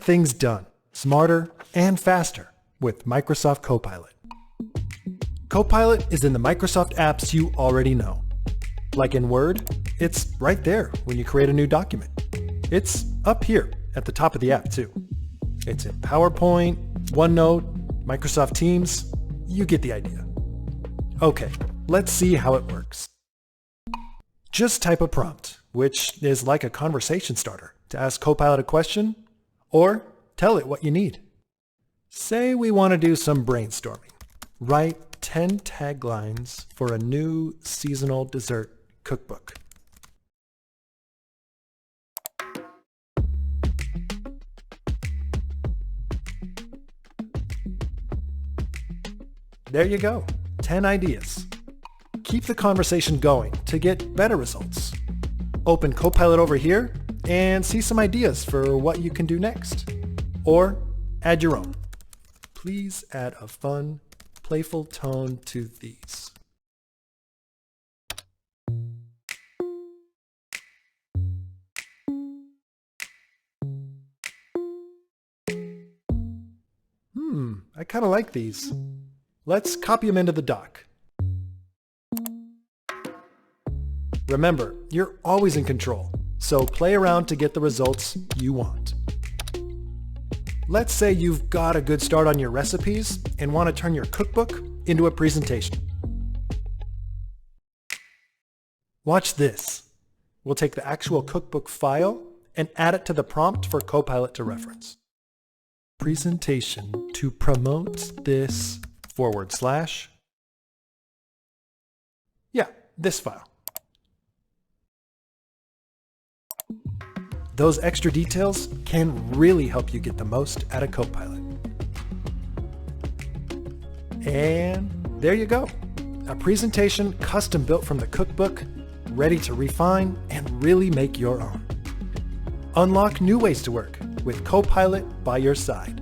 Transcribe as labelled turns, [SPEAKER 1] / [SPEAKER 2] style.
[SPEAKER 1] things done, smarter and faster with Microsoft Copilot. Copilot is in the Microsoft apps you already know. Like in Word, it's right there when you create a new document. It's up here at the top of the app too. It's in PowerPoint, OneNote, Microsoft Teams. You get the idea. Okay, let's see how it works. Just type a prompt, which is like a conversation starter, to ask Copilot a question or tell it what you need. Say we want to do some brainstorming. Write 10 taglines for a new seasonal dessert cookbook. There you go, 10 ideas. Keep the conversation going to get better results. Open Copilot over here and see some ideas for what you can do next. Or add your own. Please add a fun, playful tone to these. I kind of like these. Let's copy them into the doc. Remember, you're always in control, so play around to get the results you want. Let's say you've got a good start on your recipes and want to turn your cookbook into a presentation. Watch this. We'll take the actual cookbook file and add it to the prompt for Copilot to reference. Presentation to promote this / this file. Those extra details can really help you get the most out of Copilot. And there you go. A presentation custom built from the cookbook, ready to refine and really make your own. Unlock new ways to work with Copilot by your side.